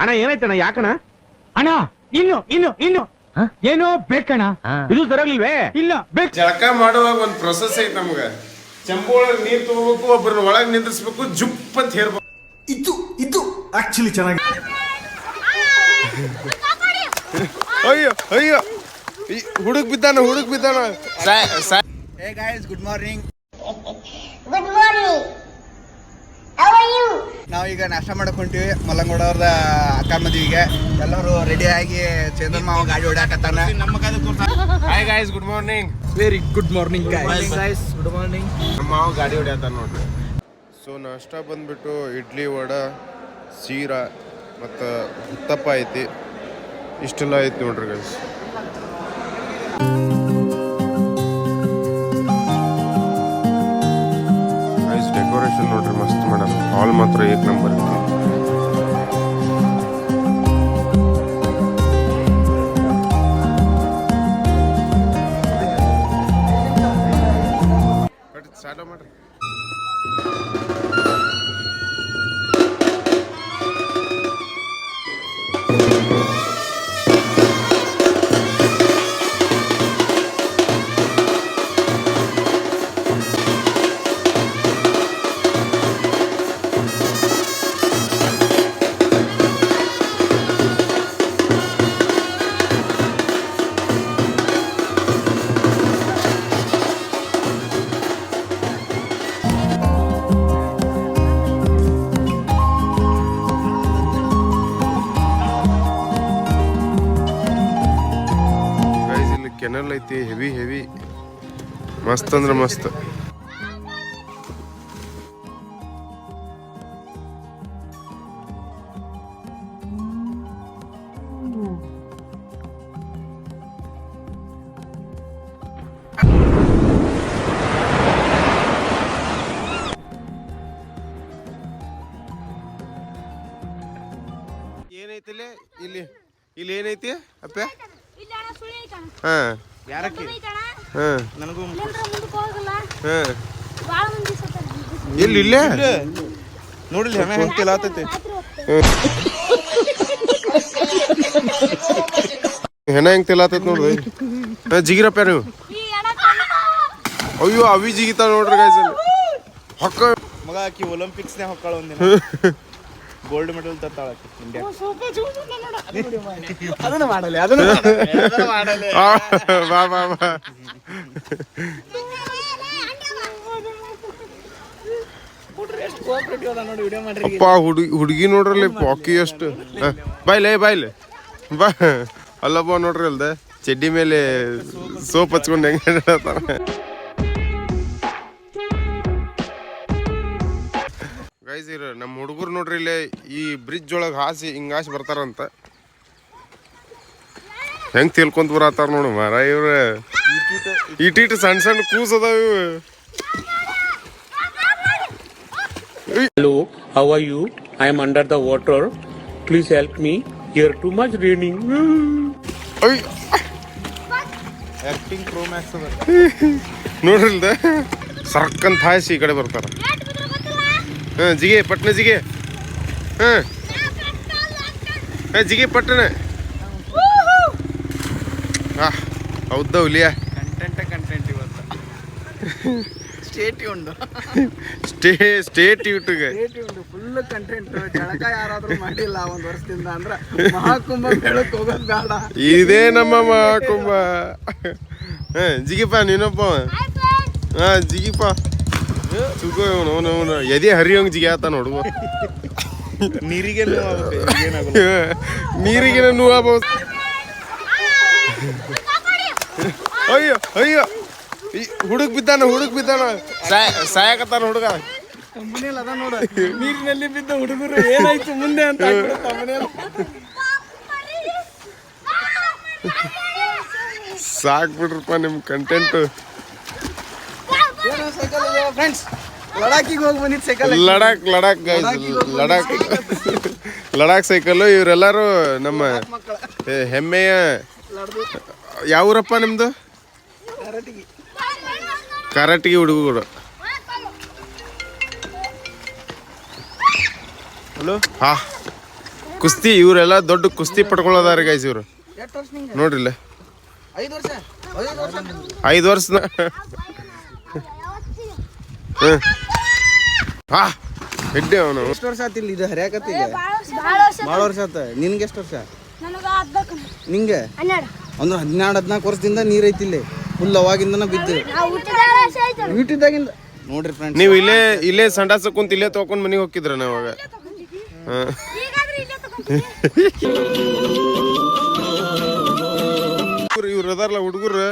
ಅಣ್ಣ ಏನಾಯ್ತಣ್ಣ ಯಾಕಣ್ಣ? ಅಣ್ಣ ಇನ್ನು ಏನೋ ಬೇಕಣ್ಣ. ಇದು ಸರಿಯಾಗಿಲ್ವೇ? ಇಲ್ಲ ಬೇಕು. ಜಳಕ ಮಾಡುವಾಗ ಒಂದು ಪ್ರೊಸೆಸ್ ಐತಿ ನಮ್ಗ. ಚೆಂಬು ಒಳಗೆ ನೀರ್ ತಗೋಬೇಕು, ಒಬ್ಬರನ್ನ ಒಳಗೆ ನಿಂದ್ರಿಸ್ಬೇಕು, ಜುಪ್ ಅಂತ ಹೇರ್ಬೇಕು. ಇದು ಆಕ್ಚುಲಿ ಚೆನ್ನಾಗಿ. ಅಯ್ಯೋ ಅಯ್ಯೋ ಹುಡುಕ್ ಬಿದ್ದಾನ. Hey guys, good morning. Good morning. How are you? ನಾವೀಗ ನಾಷ್ಟ ಮಾಡಕ್ ಹೊಂಟಿವಿ ಮಲ್ಲಂಗೌಡ ಅವ್ರದ ಅಕ್ಕ ಮದುವೆಗೆ. ಎಲ್ಲರೂ ರೆಡಿ ಆಗಿ ಚೇತನ್ ಮಾವ ಗಾಡಿ ಓಡಾಕತ್ತಾನ. Hi guys, good morning. Very good morning guys. Good morning. ನಮ್ಮ ಮಾವ ಗಾಡಿ ಹೊಡ್ಯಾತಾನ ನೋಡ್ರಿ. ಸೊ ನಾಷ್ಟ ಬಂದ್ಬಿಟ್ಟು ಇಡ್ಲಿ, ವಡಾ, ಸೀರಾ ಮತ್ತು ಉತ್ತಪ್ಪ ಐತಿ. ಇಷ್ಟೆಲ್ಲ ಐತಿ ನೋಡ್ರಿ ಗೈಸ್. ಡೆಕೋರೇಷನ್ ನೋಡ್ರಿ ಮಸ್ತ್ ಮಾಡಲ್ಲ. ಹಾಲ್ ಮಾತ್ರ ಏಕ್ ನಂಬರ್ ಐತಿ. ಸ್ಟಾರ್ಟ್ ಮಾಡ್ರಿ. ಕೆನಲ್ ಐತಿ, ಹೆವಿ ಮಸ್ತ್ ಅಂದ್ರೆ ಮಸ್ತ್. ಏನೈತಿಲ್ಲ ಇಲ್ಲಿ ಏನೈತಿ ಅಪ್ಪ? ಹಾ ಯಾರಕ್ಕೆ? ನನಗೂ ಎಲ್ಲಿ ಇಲ್ಲೇ ನೋಡಿಲ್ಲ ಹೆಣ ಹೆಂಗ್ ತಿಲಾತೈತಿ. ಹೆಣ ಹೆಂಗ್ ತಿಲಾತೈತಿ ನೋಡ್ರಿ. ಜಿಗಿರಪ್ಪ ನೀವು. ಅಯ್ಯೋ ಅವಿ ಜಿಗಿತಾ ನೋಡ್ರಿ ಗೈಸ್. ಹೊಕ್ಕ ಮಗ ಆಕಿ ಒಲಿಂಪಿಕ್ಸ್ನೇ ಹೊಕ್ಕಾಳ ಒಂದಿನ. ಗೋಲ್ಡ್ ಮೆಡಲ್ ತತ್ತಾಳ ಇಂಡಿಯಾ. ಅದನ್ನ ಮಾಡಲ್ಲ. ಬಾ ಅಪ್ಪ ಹುಡುಗಿ ನೋಡ್ರಲ್ಲಿ ಪಾಕಿ ಅಷ್ಟು. ಬಾಯ್ಲೆ ಬಾ ಅಲ್ಲಪ್ಪ ನೋಡ್ರಿ ಅಲ್ದ ಚಡ್ಡಿ ಮೇಲೆ ಸೋಪ್ ಹಚ್ಕೊಂಡು ಹೆಂಗ ಗೈಸ್. ನಮ್ಮ ಹುಡುಗರು ನೋಡ್ರಿ ಇಲ್ಲೇ ಈ ಬ್ರಿಡ್ಜ್ ಒಳಗೆ ಹಿಂಗಾಸಿ ಬರ್ತಾರಂತ. ಹೆಂಗ್ ತಿಳ್ಕೊಂತ ಬರತ್ತಾರ ನೋಡು ಮಾರ ಇವ್ರ. ಇಟ್ಟಿಟ್ಟು ಸಣ್ಣ ಕೂಸ್ ಅದಾವ ಇವು. Hello, how are you? I am under the water. Please help me. Here too much raining. Acting pro Max ಅದ ನೋಡ್ರಿಲ್ದ ಸರ್ಕಂತ ಹಾಯಿಸಿ ಈ ಕಡೆ ಬರ್ತಾರ. ಜಿಗೆ ಪಟ್ನ ಜಿಗೆ. ಜಿಗೆ ಪಟ್ಟಣ. ಹೌದವ್ಲಿಯ ಕಂಟೆಂಟ್ ಇವತ್ತು. ಸ್ಟೇಟ್ ಯೂಟ್ಯೂಬ್ಗೆ ಫುಲ್ ಕಂಟೆಂಟ್. ಜಳಕ ಯಾರಾದ್ರೂ ಮಾಡಿಲ್ಲ ಒಂದ್ ವರ್ಷದಿಂದ ಅಂದ್ರ ಮಹಾಕುಂಭ ಮೇಳಕ್ ಹೋಗೋದ್ ಬೇಡ. ಇದೇ ನಮ್ಮ ಮಹಾಕುಂಭ. ಜಿಗಿಪ್ಪ ನೀನಪ್ಪ. ಜಿಗಿಪ್ಪ ಸುಗೋ ಅವನು ಎದೆ ಹರಿಯೋಂಗ್ ಜಿಗಿ ಆತ ನೋಡುವ. ನೀರಿಗೆ ನೋವಾಗಬಹುದು. ಅಯ್ಯೋ ಹುಡುಕ್ ಬಿದ್ದಾನ ಸಾಯಕತ್ತಾನ ಹುಡುಗ. ಮನೇಲಿ ಅದ ನೋಡ, ನೀರಿನಲ್ಲಿ ಬಿದ್ದ ಹುಡುಗರು ಏನಾಯ್ತು ಮುಂದೆ ಅಂತ ಸಾಕ್ ಬಿಡ್ರಪ್ಪ ನಿಮ್ ಕಂಟೆಂಟ್. ಫ್ರೆಂಡ್ಸ್ ಲಡಾಖಿಗೆ ಹೋಗಿ ಬಂದಿದ್ದು ಸೈಕಲ್. ಲಡಾಖ್ ಸೈಕಲ್. ಇವರೆಲ್ಲರೂ ನಮ್ಮ ಹೆಮ್ಮೆಯ. ಯಾವೂರಪ್ಪ ನಿಮ್ದು? ಕಾರಟಗಿ ಹುಡುಗರು. ಹಲೋ. ಕುಸ್ತಿ ಇವರೆಲ್ಲ ದೊಡ್ಡ ಕುಸ್ತಿ ಪಡ್ಕೊಳ್ಳೋದಾರ ಗೈಸ್ ಇವರು ನೋಡ್ರಿ ಇಲ್ಲೇ 5 ವರ್ಷ ಹಾ ಹೆಡ್ಡೆ ಅವನು ಎಷ್ಟು ವರ್ಷ ಆತಿಲ್ಲ ಇದು ಹರಿಯಾಕತ್ತೀಗ ಭಾಳ ವರ್ಷ ಆತ ನಿನ್ಗೆ ಎಷ್ಟು ವರ್ಷ ನಿಂಗೆ ಅಂದ್ರೆ 12-14 ವರ್ಷದಿಂದ ನೀರ್ ಐತಿಲ್ಲಿ ಫುಲ್ ಅವಾಗಿಂದನ ಬಿದ್ದು ಹುಟ್ಟಿದಾಗಿಂದ ನೋಡ್ರಿ ಫ್ರೆಂಡ್ಸ್ ನೀವು ಇಲ್ಲೇ ಸಂಡಾಸ ಕುಂತ ಇಲ್ಲೇ ತಗೊಂಡ್ ಮನೆಗೆ ಹೋಗಿದ್ರ ನಾವಾಗ ಇವ್ರು ಅದಾರಲ್ಲ ಹುಡುಗರು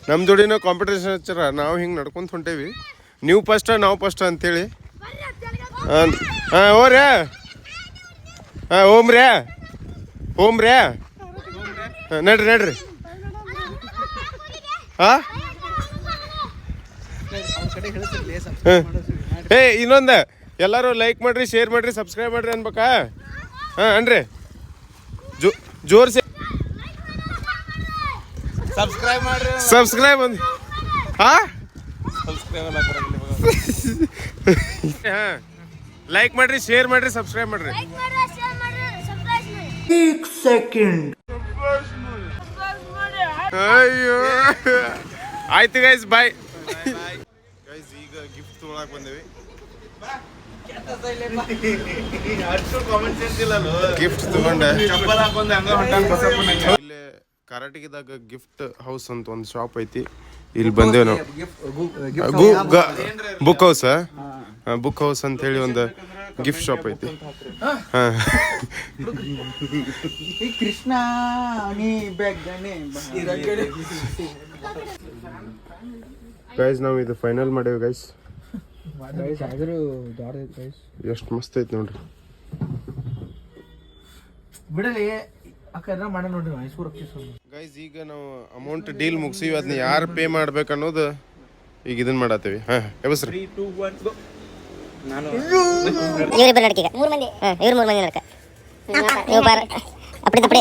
ನಮ್ಮ ಜೋಡಿನ ಕಾಂಪಿಟೇಷನ್ ಹಚ್ಚಾರ ನಾವು ಹಿಂಗೆ ನಡ್ಕೊಂತ ಹೊಂಟೇವಿ ನೀವು ಫಸ್ಟ್ ನಾವು ಫಸ್ಟ್ ಅಂತೇಳಿ ಹಾಂ ಓರೇ ಹಾಂ ಓಮ್ರೇ ನಡ್ರಿ ಹಾಂ ಏ ಇನ್ನೊಂದು ಎಲ್ಲರೂ ಲೈಕ್ ಮಾಡ್ರಿ ಶೇರ್ ಮಾಡ್ರಿ ಸಬ್ಸ್ಕ್ರೈಬ್ ಮಾಡ್ರಿ ಅನ್ಬೇಕಾ ಹಾಂ ಅನ್ರಿ ಜೋರ್ಸಿ ಸಬ್ಸ್ಕ್ರೈಬ್ ಅಂದ್ ಹಾಂ ಹಾಂ ಲೈಕ್ ಮಾಡ್ರಿ ಶೇರ್ ಮಾಡ್ರಿ ಸಬ್ಸ್ಕ್ರೈಬ್ ಮಾಡ್ರಿ ಅಯ್ಯೋ ಆಯ್ತು ಗೈಸ್ ಬಾಯ್ ಗೈಸ್ ಈಗ ಗಿಫ್ಟ್ ತೊಗೊಳಕ್ ಬಂದೇವಿ ಗಿಫ್ಟ್ ತಗೊಂಡೆ ಇಲ್ಲೇ ಕರಾಟಿಗಿದಾಗ ಗಿಫ್ಟ್ ಹೌಸ್ ಅಂತ ಒಂದು ಶಾಪ್ ಐತಿ ಇಲ್ಲಿ ಬಂದೇವ್ ನಾವು ಬುಕ್ ಹೌಸ್ ಬುಕ್ ಹೌಸ್ ಅಂತ ಹೇಳಿ ಒಂದು ಗಿಫ್ಟ್ ಶಾಪ್ ಐತಿ ಕೃಷ್ಣ ಗೈಸ್ ನಾವು ಇದು ಫೈನಲ್ ಮಾಡೇವಿ ಗೈಸ್ ಎಷ್ಟು ಮಸ್ತ್ ಐತಿ ನೋಡ್ರಿ ಬಿಡಲಿ ಅಕ್ಕ ಮಾಡ ನೋಡ್ರಿ ಮೈಸೂರು ಗೈಸ್ ಈಗ ನಾವು ಅಮೌಂಟ್ ಡೀಲ್ ಮುಗಿಸಿವಿ ಅದನ್ನ ಯಾರು ಪೇ ಮಾಡ್ಬೇಕು ಅನ್ನೋದು ಈಗ ಇದನ್ನ ಮಾಡತ್ತೇವಿ ಹೆಸರು ಇವರಿಬ್ಬರು ನಡಕಿಗ 3 ಮಂದಿ ಇವ್ರು 3 ಮಂದಿ ನಡಕ ನೀವು ಬಾರ ಅಪ್ಪಡಿ ತಪ್ಪಡಿ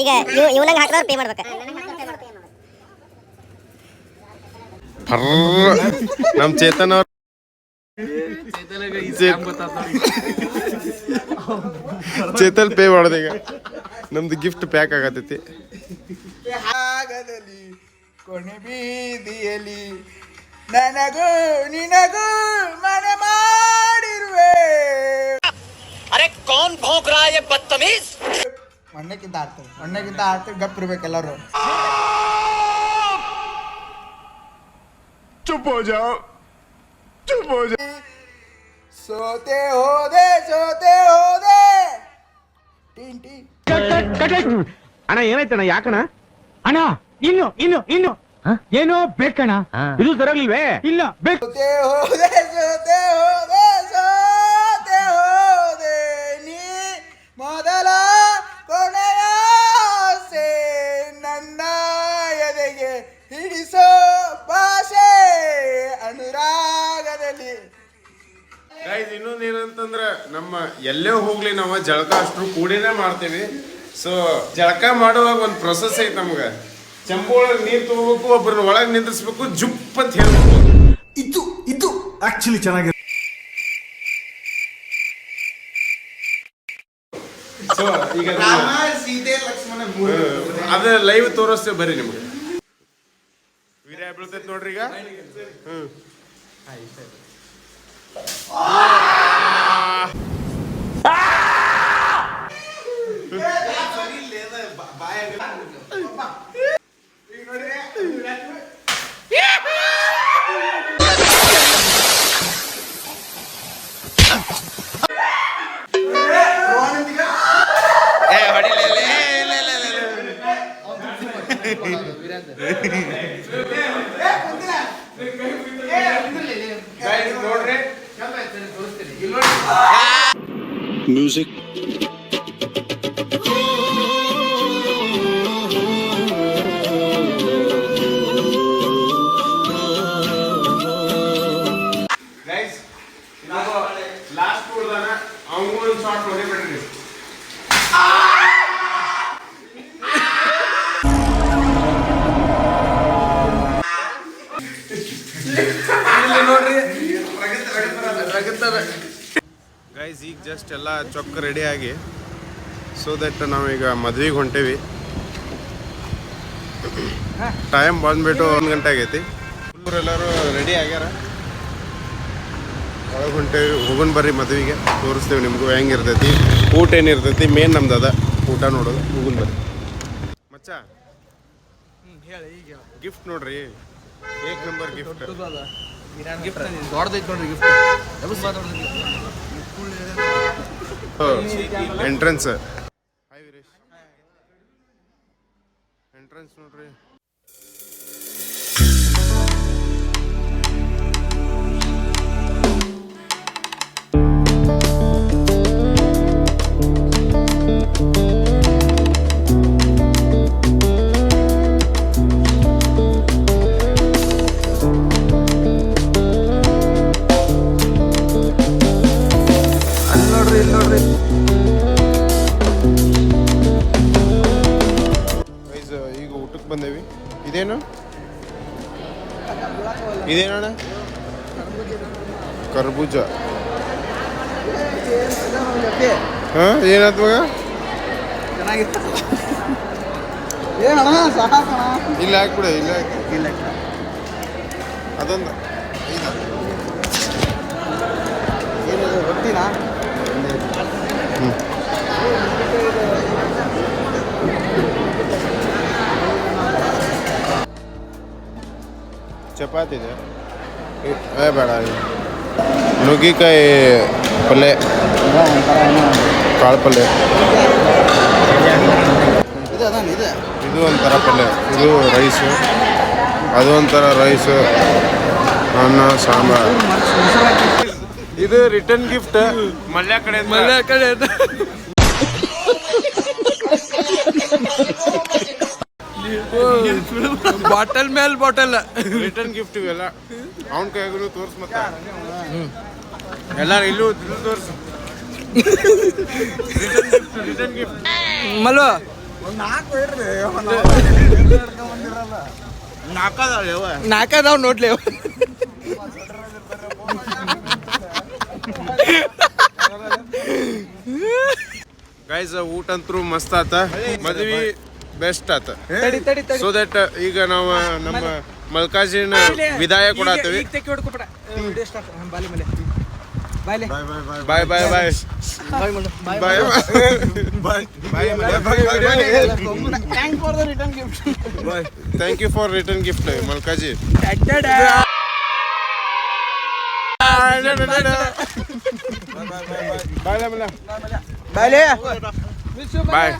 ಈಗ ಇವನಂಗೆ ಹಾಕಿದವ್ರು ಪೇ ಮಾಡ್ಬೇಕ ನಮ್ ಚೇತನ್ ಅವ್ರ ಚೇತನ್ ಪೇ ಮಾಡೋದು ಈಗ ನಮ್ದು ಗಿಫ್ಟ್ ಪ್ಯಾಕ್ ಆಗತೈತಿ ಕೊನೆ ಬೀದಿಯಲ್ಲಿ ನನಗೂ ನಿನಗೂ ಮನೆ ಮಾಡಿರುವೆ ಅರೆ ಕೌನ್ ಭೋಂಕ್ ರಹಾ ಹೈ ಬದ್ತಮೀಜ್ ಮಣ್ಣಕ್ಕಿಂತ ಆಡ್ತಾರೆ ಗಪ್ ಇರ್ಬೇಕು ಎಲ್ಲರೂ ಚುಪ್ ಹೋ ಜಾओ ಸೋತೆ ಹೋದೆ ಟಿಂಟಿ ಅಣ್ಣ ಏನಾಯ್ತಣ್ಣ ಯಾಕಣ್ಣ ಅಣ್ಣ ಇನ್ನು ಏನೋ ಬೇಕಣ್ಣ ಇದು ಸರಿಯಾಗಿಲ್ವೇ ಇಲ್ಲ ಬೇಕು ಸೋತೆ ಹೋದೆ ನೀ ಮೊದಲ ಕೊನೆಯ ಆಸೆ ನನ್ನ ಎದೆಗೆ ಹಿಡಿಸೋ ಭಾಷೆ ಅನುರಾಗದಲ್ಲಿ ಗೈಸ್ ಇನ್ನೊಂದು ಏನಂತಂದ್ರೆ ನಮ್ಮ ಎಲ್ಲೇ ಹೋಗ್ಲಿ ನಾವು ಜಳಕ ಅಷ್ಟು ಕೂಡಿನೇ ಮಾಡ್ತೇವಿ ಸೊ ಜಳಕ ಮಾಡುವಾಗ ಒಂದು ಪ್ರೊಸೆಸ್ ಐತೆ ನಮ್ಗೆ ಚಂಬು ಒಳಗೆ ನೀರು ತಗೋಬೇಕು ಒಬ್ಬರನ್ನ ಒಳಗೆ ನಿಂದ್ರಿಸ್ಬೇಕು ಜುಪ್ ಅಂತ ಹೇಳ್ಬೇಕು ಇದು ಆಕ್ಚುಲಿ ಚೆನ್ನಾಗಿದೆ ಸೊ ಈಗ ಸೀತೆ ಲಕ್ಷ್ಮಣ ಅದ ಲೈವ್ ತೋರಿಸ್ತೇವೆ ಬರ್ರಿ ನಿಮ್ಗೆ ವೀರ್ಯ ಬೀಳ್ತೈತಿ ನೋಡ್ರಿ ಈಗ Music. ಲಾಸ್ಟ್ ಕೊಡ್ದಾನ ಅವನು ಒಂದು ಶಾರ್ಟ್ ಹೊಡೆ ಬಿಡ್ರಿ ನೋಡ್ರಿ ಗೈಸ್ ಈಗ ಜಸ್ಟ್ ಎಲ್ಲ ಚೊಕ್ಕ ರೆಡಿ ಆಗಿ ಸೊ ದಟ್ ನಾವೀಗ ಮದ್ವೆಗೆ ಹೊಂಟೇವಿ. ಟೈಮ್ ಬಂದ್ಬಿಟ್ಟು 1 ಗಂಟೆ ಆಗೈತಿ. ಎಲ್ಲರೂ ರೆಡಿ ಆಗ್ಯಾರ, ಒಳಗೆ ಹೊಂಟೇವಿ. ಹೋಗೋಣ ಬರ್ರಿ ಮದ್ವೆಗೆ, ತೋರಿಸ್ತೇವೆ ನಿಮಗೂ ಹೆಂಗಿರ್ತೈತಿ, ಊಟ ಏನಿರ್ತೈತಿ. ಮೇನ್ ನಮ್ದು ಅದ ಊಟ ನೋಡೋದು. ಹೋಗೋಣ ಬರ್ರಿ ಮಚ್ಚ. ಗಿಫ್ಟ್ ನೋಡ್ರಿ, ಏಕ್ number gift. Entrance. Hi Veeresh, entrance ನೋಡ್ರಿ. ಈಗ ಊಟಕ್ಕೆ ಬಂದೇವಿ. ಇದೇನು ಇದೇನಣ್ಣ? ಕರ್ಬೂಜ. ಹಾ, ಏನಾಯ್ತು ಮಗ? ಚೆನ್ನಾಗಿತ್ತು. ಏನಣ್ಣ ಸಾಕಣ? ಇಲ್ಲ ಹಾಕ್ಬಿಡ, ಇಲ್ಲ ಇಲ್ಲ ಅದೊಂದು ಏನಿದೆ ರೊಟ್ಟಿನಾ? ಚಪಾತಿ ಇದೆ. ಬೇಡ, ನುಗ್ಗಿಕಾಯಿ ಪಲ್ಯ, ಕಾಳು ಪಲ್ಯ. ಇದು ಒಂಥರ ಪಲ್ಯ, ಇದು ರೈಸು, ಅದು ಒಂಥರ ರೈಸು, ಅನ್ನ, ಸಾಂಬಾರು. ಇದು ರಿಟರ್ನ್ ಗಿಫ್ಟ್ ಮಲ್ಯ ಕಡೆ. ಬಾಟಲ್ ಮೇಲೆ ಬಾಟಲ್ ರಿಟರ್ನ್ ಗಿಫ್ಟ್ ಇವೆಲ್ಲ. ಅವನ ಕೈಗೂ ತೋರ್ಸ್ ಮತ್ತ ಎಲ್ಲಾರು ಇಲ್ಲೂ ತೋರ್ಸು. ರಿಟರ್ನ್ ಗಿಫ್ಟ್ ಮಲ್ವ ನಾಲ್ಕದಾವ್ ನೋಡ್ಲಿ. ಗೈಸ್ ಊಟ ಅಂತೂ ಮಸ್ತ್ ಆತ, ಮದ್ವಿ ಬೆಸ್ಟ್ ಆತ. ತಡಿ ಸೊ ದಟ್ ಈಗ ನಾವು ನಮ್ಮ ಮಲ್ಕಾಜಿನ ವಿದಾಯ ಕೊಡತ್ತೀವಿ. Bye bye bye bye thank you for return gift Malkaji. Bye.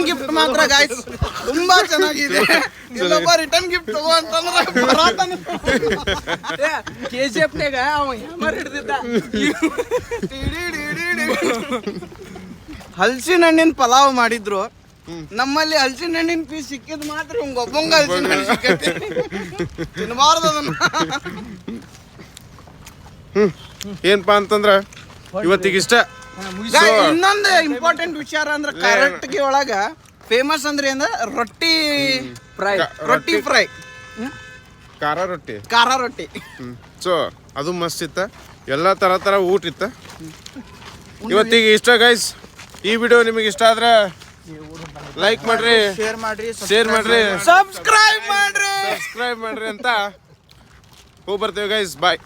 Gift ಮಾತ್ರ ಗಾಯ್ಸ್ ತುಂಬಾ ಚೆನ್ನಾಗಿದೆ. ಇಲ್ಲೊಬ್ಬ ರಿಟರ್ನ್ ಗಿಫ್ಟ್ ತಗೋ ಅಂತಂದ್ರೆ KGF ನಾಗ ಅವ ಹ್ಯಾಮರ್ ಹಿಡ್ದಿದ್ದ. ಹಲಸಿನ ಹಣ್ಣಿನ ಪಲಾವ್ ಮಾಡಿದ್ರು. ನಮ್ಮಲ್ಲಿ ಹಲಸಿನ ಹಣ್ಣಿನ ಪೀಸ್ ಸಿಕ್ಕಿದ್ ಮಾತ್ರ ಒಬ್ಬಂಗ ಹಲಸಿನ ಹಣ್ಣು ಸಿಕ್ಕೈತಿ. ತಿನ್ಬಾರ್ದು ಅದನ್ನ. ಏನಪ್ಪಾ ಅಂತಂದ್ರ ಇವತ್ತಿಗೆ ಇಷ್ಟ. ಇನ್ನೊಂದು ಇಂಪಾರ್ಟೆಂಟ್ ವಿಚಾರ ಅಂದ್ರೆ ಕರ್ನಾಟಕ ಒಳಗ ಫೇಮಸ್ ಅಂದ್ರೆ ರೊಟ್ಟಿ ಫ್ರೈ. ಖಾರ ರೊಟ್ಟಿ. ಸೊ ಅದು ಮಸ್ತ್ ಇತ್ತ, ಎಲ್ಲ ತರ ಊಟ ಇತ್ತ. ಇವತ್ತಿಗೆ ಇಷ್ಟ ಗೈಸ್. ಈ ವಿಡಿಯೋ ನಿಮಗೆ ಇಷ್ಟ ಆದ್ರೆ ಲೈಕ್ ಮಾಡ್ರಿ, ಶೇರ್ ಮಾಡ್ರಿ, ಸಬ್ಸ್ಕ್ರೈಬ್ ಮಾಡ್ರಿ ಅಂತ ಹೋಗಿ ಬರ್ತೇವೆ ಗೈಸ್. ಬಾಯ್.